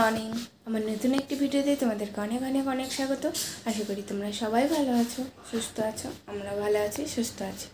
Morning. আমার নতুন একটি ভিডিওতে তোমাদেরকে অনেক অনেক অনেক স্বাগত। আশা করি তোমরা সবাই ভালো আছো, সুস্থ আছো। আমরা ভালো আছি, সুস্থ আছি।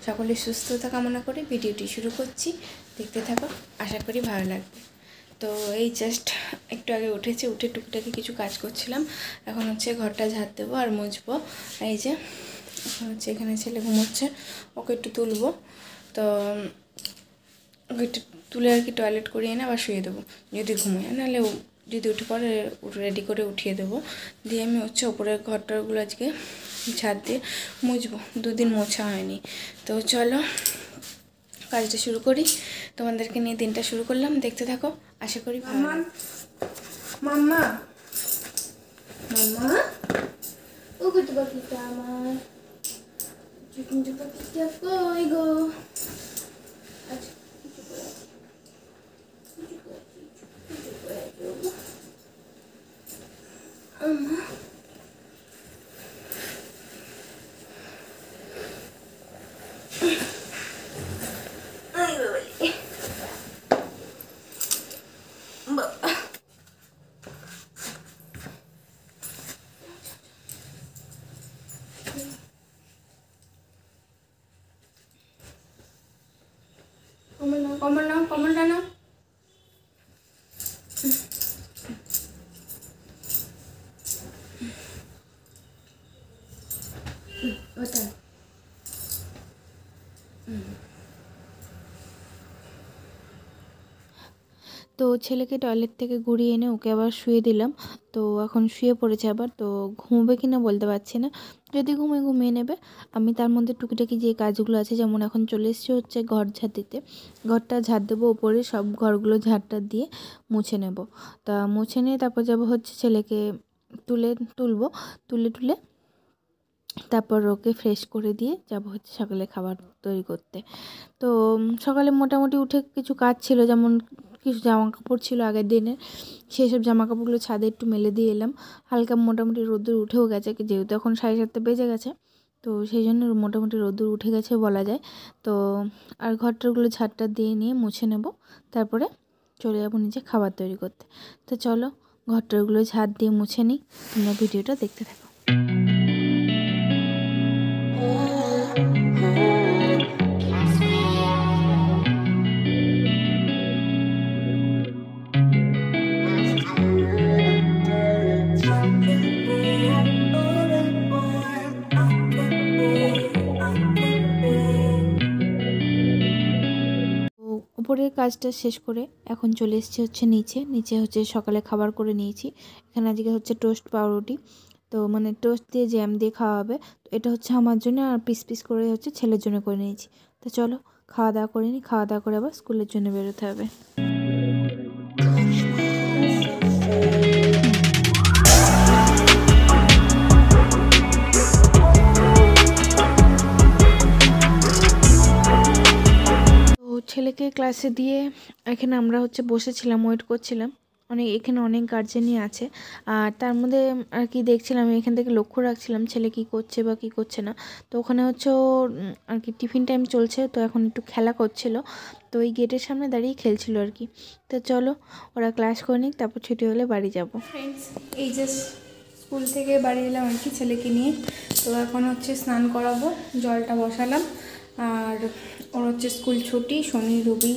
সকলের সুস্থতা কামনা করে ভিডিওটি শুরু করছি। দেখতে থাকো, আশা করি ভালো লাগবে। তো এই জাস্ট একটু আগে উঠেছি, উঠে টুকটাকি কিছু কাজ করছিলাম। এখন হচ্ছে ঘরটা ঝাড় দেবো আর মুছবো। এই যে এখন হচ্ছে এখানে ছেলে ঘুমোচ্ছে, ওকে একটু তুলবো। তো ওকে একটু তুলে আর কি টয়লেট করিয়ে এনে আবার শুয়ে দেবো যদি ঘুমোয়, নাহলে যদি উঠে পড়ে রেডি করে উঠিয়ে দেবো। দিয়ে আমি হচ্ছে ওপরের ঘরটারগুলো আজকে ছাদ দিয়ে মুছবো, দুদিন মোছা হয়নি। তো চলো কাজটা শুরু করি, তোমাদেরকে নিয়ে দিনটা শুরু করলাম। দেখতে থাকো, আশা করি ভালো লাগবে। মাম্মা মাম্মা ও কুটু পাখিটা আমার, কুটু পাখিটা কই গো? আচ্ছা কমলটা না ওটা তো ছেলেকে টয়লেট থেকে ঘুরিয়ে এনে ওকে আবার শুয়ে দিলাম। তো এখন শুয়ে পড়েছে আবার, তো ঘুমোবে কিনা বলতে পারছি না। যদি ঘুমিয়ে নেবে। আমি তার মধ্যে টুকিটাকি যে কাজগুলো আছে, যেমন এখন চলে এসেছি হচ্ছে ঘর ঝাড় দিতে। ঘরটা ঝাড় দেবো, ওপরে সব ঘরগুলো ঝাড়টা দিয়ে মুছে নেব। তা মুছে নিয়ে তারপর যাব হচ্ছে ছেলেকে তুলবো, তুলে তারপর ওকে ফ্রেশ করে দিয়ে যাব হচ্ছে সকালে খাবার তৈরি করতে। তো সকালে মোটামুটি উঠে কিছু কাজ ছিল, যেমন কিছু জামা কাপড় ছিল আগের দিনের, সেই সব জামা কাপড়গুলো ছাদে একটু মেলে দিয়ে এলাম। হালকা মোটামুটি রোদ্দুর উঠেও গেছে, যেহেতু এখন 7:30 বেজে গেছে, তো সেই জন্য মোটামুটি রোদ্দুর উঠে গেছে বলা যায়। তো আর ঘরটারগুলো ঝাড়টা দিয়ে নিয়ে মুছে নেব, তারপরে চলে যাবো নিচে খাবার তৈরি করতে। তো চলো ঘরটারগুলো ঝাড় দিয়ে মুছে নিই, তোমরা ভিডিওটা দেখতে থাকো। উপরের কাজটা শেষ করে এখন চলে এসেছি হচ্ছে নিচে হচ্ছে সকালে খাবার করে নিয়েছি। এখানে আজকে হচ্ছে টোস্ট পাউরুটি, তো মানে টোস্ট দিয়ে জ্যাম দিয়ে খাওয়া হবে। তো এটা হচ্ছে আমার জন্য, আর পিস পিস করে হচ্ছে ছেলের জন্য করে নিয়েছি। তো চলো খাওয়া দাওয়া করে নিই, খাওয়া দাওয়া করে আবার স্কুলের জন্য বেরোতে হবে। ছেলেকে ক্লাসে দিয়ে এখানে আমরা হচ্ছে বসেছিলাম, ওয়েট করছিলাম। এখানে অনেক গার্জেনই আছে, আর তার মধ্যে আর কি দেখছিলাম, এখান থেকে লক্ষ্য রাখছিলাম ছেলে কি করছে বা কি করছে না। তো ওখানে হচ্ছে ও আর কি টিফিন টাইম চলছে, তো এখন একটু খেলা করছিল, তো ওই গেটের সামনে দাঁড়িয়ে খেলছিল আর কি। তো চলো ওরা ক্লাস করে নিক, তারপর ছুটি হলে বাড়ি যাব। ফ্রেন্ডস, এই যে স্কুল থেকে বাড়ি এলাম আর কি ছেলেকে নিয়ে। তো এখন হচ্ছে স্নান করাবো, জলটা বসালাম। আর ওর হচ্ছে স্কুল ছুটি শনি রবি,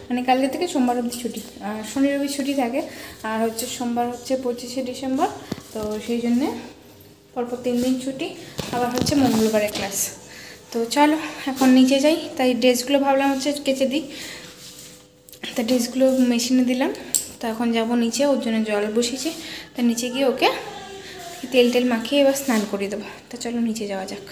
মানে কালকে থেকে সোমবার অবধি ছুটি, আর শনি রবি ছুটি থাকে। আর হচ্ছে সোমবার হচ্ছে 25শে ডিসেম্বর, তো সেই জন্যে পরপর 3 দিন ছুটি, আবার হচ্ছে মঙ্গলবারে ক্লাস। তো চলো এখন নিচে যাই, তাই ড্রেসগুলো ভাবলাম হচ্ছে কেচে দিই, তা ড্রেসগুলো মেশিনে দিলাম। তো এখন যাব নিচে, ওর জন্য জল বসিয়েছি, তা নিচে গিয়ে ওকে তেল মাখিয়ে এবার স্নান করিয়ে দেবো। তা চলো নিচে যাওয়া যাক।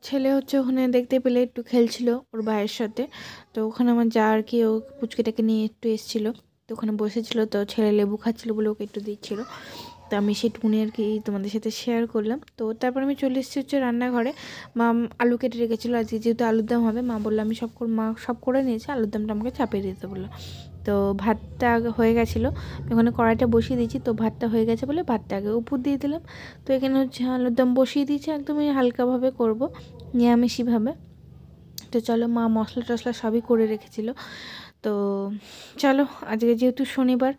ছেলে হচ্ছে ওখানে দেখতে পেলে একটু খেলছিল ওর ভাইয়ের সাথে। তো ওখানে আমার যা আর কি ও পুচকিটাকে নিয়ে একটু এসেছিলো, তো ওখানে বসেছিল। তো ছেলে লেবু খাচ্ছিলো বলে ওকে একটু দিচ্ছিলো। তো আমি সেটুকুনি আর কি তোমাদের সাথে শেয়ার করলাম। তো তারপর আমি চলে এসেছি হচ্ছে রান্নাঘরে। মা আলু কেটে রেখেছিলো, আজকে যেহেতু আলুর দাম হবে, মা বললো আমি সব করে নিয়েছি, আলুর দামটা আমাকে চাপিয়ে দিতে বললো। তো ভাতটা আগে হয়ে গেছিলো, ওখানে কড়াইটা বসিয়ে দিয়েছি। তো ভাতটা হয়ে গেছে বলে ভাতটা আগে উপর দিয়ে দিলাম। তো এখানে হচ্ছে আলুর দম বসিয়ে দিয়েছি, একদমই হালকাভাবে করব, নিরামিষইভাবে। তো চলো, মা মশলা টশলা সবই করে রেখেছিল। তো চলো, আজকে যেহেতু শনিবার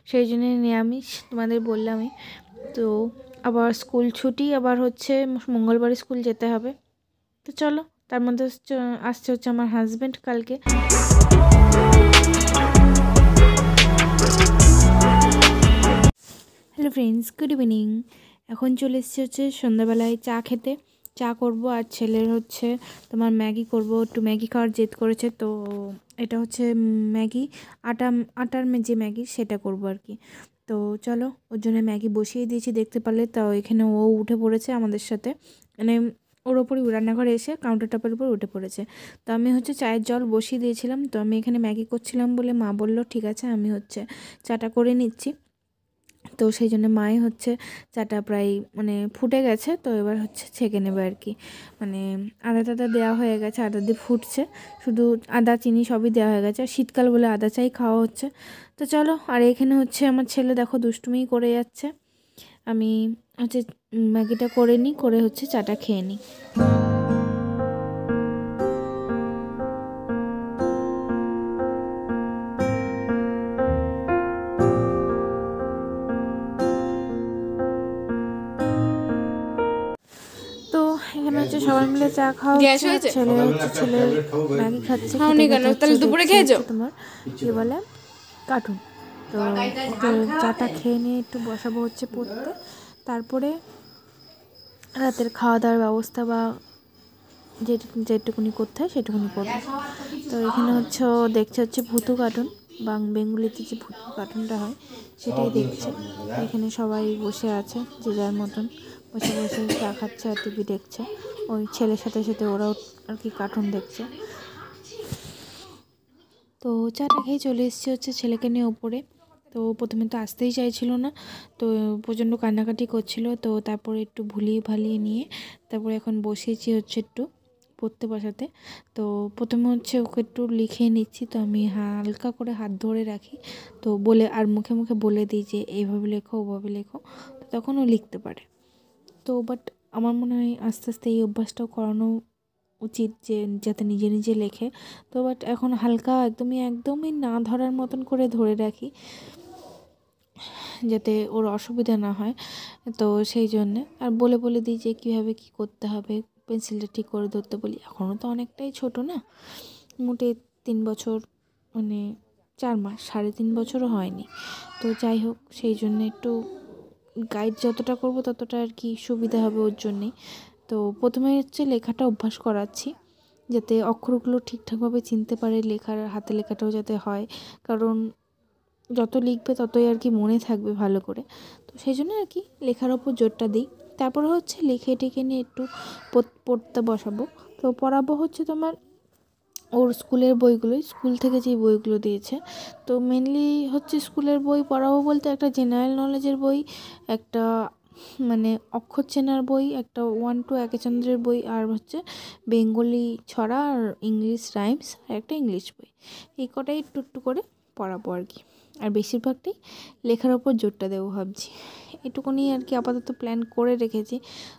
সেই জন্য নিরামিষ, তোমাদের বললামই। তো আবার স্কুল ছুটি, আবার হচ্ছে মঙ্গলবারে স্কুল যেতে হবে। তো চলো, তার মধ্যে আসছে হচ্ছে আমার হাজব্যান্ড কালকে। Hello friends, good evening. এখন চলে এসেছি হচ্ছে সন্ধ্যাবেলায় চা খেতে। চা করব, আর ছেলের হচ্ছে তোমার ম্যাগি করব। একটু ম্যাগি খাওয়ার জেদ করেছে, তো এটা হচ্ছে ম্যাগি, আটার যে ম্যাগি সেটা করব আর কি। তো চলো, ওর জন্য ম্যাগি বসিয়ে দিয়েছি, দেখতে পারলে। তাও এখানে ও উঠে পড়েছে আমাদের সাথে, মানে ওর ওপরই রান্নাঘরে এসে কাউন্টার টপের উপর উঠে পড়েছে। তো আমি হচ্ছে চায়ের জল বসিয়ে দিয়েছিলাম। তো আমি এখানে ম্যাগি করছিলাম বলে মা বলল ঠিক আছে, আমি হচ্ছে চাটা করে নিচ্ছি। তো সেই জন্য মাই হচ্ছে চাটা প্রায় মানে ফুটে গেছে, তো এবার হচ্ছে ছেঁকে নেবে আর কি। মানে আদা টাদা দেওয়া হয়ে গেছে, আদা দিয়ে ফুটছে, শুধু আদা চিনি সবই দেওয়া হয়ে গেছে। শীতকাল বলে আদা চাই খাওয়া হচ্ছে। তো চলো, আর এখানে হচ্ছে আমার ছেলে দেখো দুষ্টুমি করে যাচ্ছে। আমি হচ্ছে ম্যাগিটা করে নিই, করে হচ্ছে চাটা খেয়ে নিই। তো এখানে হচ্ছে সবাই মিলে চা খাওয়া হচ্ছে, ছেলে ম্যাগি খাচ্ছে, দুপুরে খেয়েছো তোমার কি বলে কার্টুন। তো চাটা খেয়ে নিয়ে একটু বসাবো হচ্ছে পড়তে, তারপরে রাতের খাওয়া দাওয়ার ব্যবস্থা বা যেটুকুনি করতে হয় সেটুকুনি করবো। তো এখানে হচ্ছে ও দেখছে হচ্ছে ভুতু কার্টুন, বেঙ্গলিতে যে ভুতু কার্টুনটা হয় সেটাই দেখছে। এখানে সবাই বসে আছে যে যার মতন, বসে বসে চা খাচ্ছে আর টিভি দেখছে। ওই ছেলের সাথে সাথে ওরাও আর কি কার্টুন দেখছে। তো চাটা খেয়ে চলে এসেছি হচ্ছে ছেলেকে নিয়ে ওপরে। তো প্রথমে তো আসতেই চাইছিল না, তো প্রচণ্ড কান্নাকাটি করছিল। তো তারপরে একটু ভুলিয়ে ভালিয়ে নিয়ে তারপরে এখন বসিয়েছি হচ্ছে একটু পড়তে বসাতে। তো প্রথমে হচ্ছে ওকে একটু লিখিয়ে নিচ্ছি। তো আমি হালকা করে হাত ধরে রাখি, তো বলে আর মুখে মুখে বলে দিই যে এইভাবে লেখো ওভাবে লেখো, তো তখন ও লিখতে পারে। তো বাট আমার মনে হয় আস্তে আস্তে এই অভ্যাসটাও করানো উচিত, যে যাতে নিজে নিজে লেখে। তো বাট এখন হালকা একদমই না ধরার মতন করে ধরে রাখি, যাতে ওর অসুবিধা না হয়। তো সেই জন্যে আর বলে বলে দিই যে কীভাবে কী করতে হবে, পেন্সিলটা ঠিক করে ধরতে বলি। এখনও তো অনেকটাই ছোট না, মোটে 3 বছর মানে 4 মাস, 3.5 বছরও হয়নি। তো যাই হোক, সেই জন্যে একটু গাইড যতটা করব ততটা আর কি সুবিধা হবে ওর জন্যেই। তো প্রথমে হচ্ছে লেখাটা অভ্যাস করাচ্ছি, যাতে অক্ষরগুলো ঠিকঠাকভাবে চিনতে পারে, হাতে লেখাটাও যাতে হয়, কারণ যত লিখবে ততই আর কি মনে থাকবে ভালো করে। তো সেই জন্য আর কি লেখার ওপর জোরটা দিই। তারপরে হচ্ছে লিখে টেখে নিয়ে একটু পড়তে বসাবো। তো পড়াবো হচ্ছে তোমার ওর স্কুলের বইগুলোই, স্কুল থেকে যেই বইগুলো দিয়েছে। তো মেনলি হচ্ছে স্কুলের বই পড়াবো বলতে একটা জেনারেল নলেজের বই, একটা মানে অক্ষর চেনার বই, একটা 1 to একেচন্দ্রের বই, আর হচ্ছে বেঙ্গলি ছড়া আর ইংলিশ রাইমস, আর একটা ইংলিশ বই। এই কটাই একটু একটু করে পড়াবো আর কি। আর বেশিরভাগটাই লেখার ওপর জোরটা দেবো ভাবছি। এটুকুনি আর কি আপাতত প্ল্যান করে রেখেছি।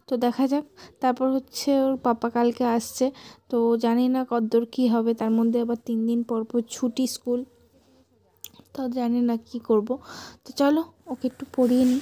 তো দেখা যাক। তারপর হচ্ছে ওর পাপা কালকে আসছে, তো জানি না কতদূর কী হবে। তার মধ্যে আবার 3 দিন পর পর ছুটি স্কুল, তো জানি না কি করব। তো চলো, ওকে একটু পড়িয়ে নিই।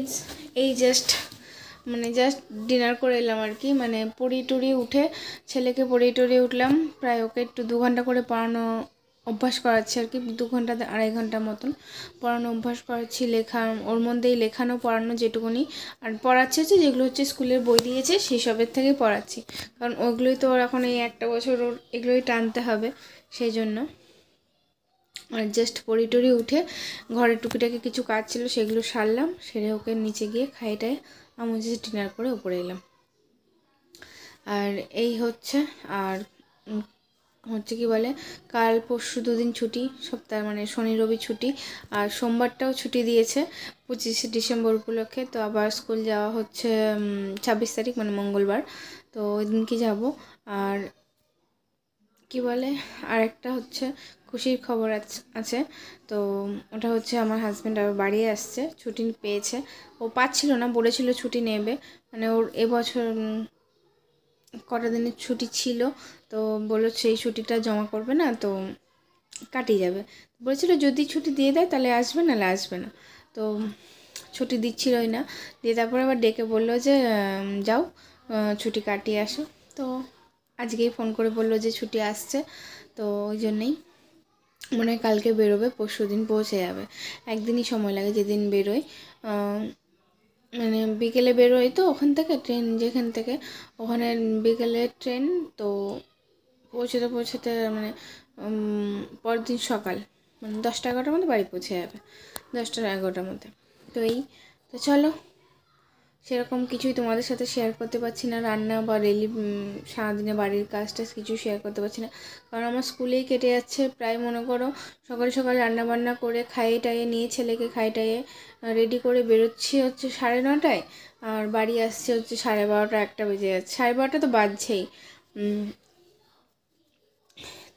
ফ্রেন্ডস, এই জাস্ট ডিনার করে এলাম আর কি। পড়িয়ে টড়িয়ে উঠে, ছেলেকে পড়িয়ে টড়িয়ে উঠলাম। প্রায় ওকে একটু 2 ঘন্টা করে পড়ানো অভ্যাস করাচ্ছি আর কি, 2 ঘন্টা 2.5 ঘন্টার মতন পড়ানো অভ্যাস করাচ্ছি। লেখা ওর মধ্যেই লেখানো পড়ানো যেটুকুনি, আর পড়াচ্ছি হচ্ছে যেগুলো হচ্ছে স্কুলের বই দিয়েছে সেই সবের থেকেই পড়াচ্ছি, কারণ ওগুলোই তো ওর এখন এই একটা বছর ওর এগুলোই টানতে হবে, সেই জন্য। আর জাস্ট পড়ি টড়ি উঠে ঘরের টুকিটাকি কিছু কাজ ছিল সেগুলো সারলাম, সেরে ওকে নিচে গিয়ে খাইটায় আমি যে ডিনার করে উপরে এলাম। আর এই হচ্ছে, আর হচ্ছে কি বলে, কাল পরশু 2 দিন ছুটি, সপ্তাহ শনি রবি ছুটি, আর সোমবারটাও ছুটি দিয়েছে 25শে ডিসেম্বর উপলক্ষে। তো আবার স্কুল যাওয়া হচ্ছে 26 তারিখ মঙ্গলবার, তো ওই দিনকে যাব। আর কি বলে, আর একটা হচ্ছে খুশির খবর আছে। তো ওটা হচ্ছে আমার হাজব্যান্ড আবার বাড়ি আসছে, ছুটি পেয়েছে। ও পাচ্ছিল না, বলেছিল ছুটি নেবে, ওর এবছর কটা দিনের ছুটি ছিল, তো বললো সেই ছুটিটা জমা করবে না, তো কাটিয়ে যাবে। বলেছিল যদি ছুটি দিয়ে দেয় তাহলে আসবে, নাহলে আসবে না। তো ছুটি দিচ্ছিলই না, দিয়ে তারপরে আবার ডেকে বললো যে যাও ছুটি কাটিয়ে আসো। তো আজকেই ফোন করে বললো যে ছুটি আসছে, তো ওই জন্যেই মনে হয় কালকে বেরোবে, পরশু দিন পৌঁছে যাবে। একদিনই সময় লাগে যেদিন বেরোয়, বিকেলে বেরোয় তো ওখান থেকে ট্রেন, যেখান থেকে ওখানে বিকেলে ট্রেন, তো পৌঁছতে পরের দিন সকাল 10টা 11টার মধ্যে বাড়ি পৌঁছে যাবে, 10টা 11টার মধ্যে। তো তো চলো, সেরকম কিছুই তোমাদের সাথে শেয়ার করতে পারছি না, রান্না বা ডেলি সারাদিনে বাড়ির কাজটা কিছু শেয়ার করতে পারছি না, কারণ আমার স্কুলেই কেটে যাচ্ছে। প্রায় মনে করো সকাল সকাল রান্না বান্না করে খাইয়ে টাইয়ে নিয়ে ছেলেকে খাইয়ে টাইয়ে রেডি করে বেরোচ্ছি হচ্ছে 9:30টায়, আর বাড়ি আসছে হচ্ছে 12:30 1টা বেজে যাচ্ছে, 12:30 তো বাজছেই।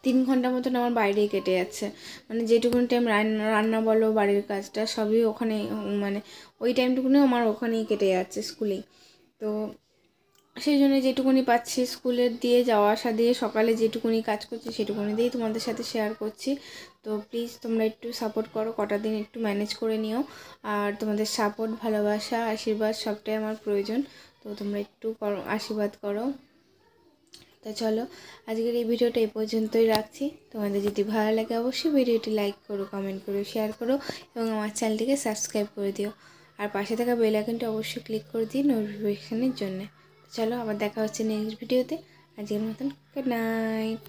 3 ঘন্টার মতন আমার বাইরেই কেটে যাচ্ছে, যেটুকুনি টাইম রান্না বলো বাড়ির কাজটা সবই ওখানে, ওই টাইমটুকুনি আমার ওখানেই কেটে যাচ্ছে স্কুলেই। তো সেই জন্য যেটুকুনি পাচ্ছি স্কুলের দিয়ে যাওয়া আসা দিয়ে সকালে যেটুকুনি কাজ করছি সেটুকুনি দিয়েই তোমাদের সাথে শেয়ার করছি। তো প্লিজ তোমরা একটু সাপোর্ট করো, কটা দিন একটু ম্যানেজ করে নিও, আর তোমাদের সাপোর্ট ভালোবাসা আশীর্বাদ সবটাই আমার প্রয়োজন, তো তোমরা একটু আশীর্বাদ করো। তো চলো, আজকের এই ভিডিওটা এই পর্যন্তই রাখছি। তোমাদের যদি ভালো লাগে অবশ্যই ভিডিওটি লাইক করো, কমেন্ট করো, শেয়ার করো, এবং আমার চ্যানেলটিকে সাবস্ক্রাইব করে দিও, আর পাশে থাকা বেল আইকনটা অবশ্যই ক্লিক করে দিই নোটিফিকেশানের জন্য। চলো, আবার দেখা হচ্ছে নেক্সট ভিডিওতে। আজকের মতন গুড নাইট।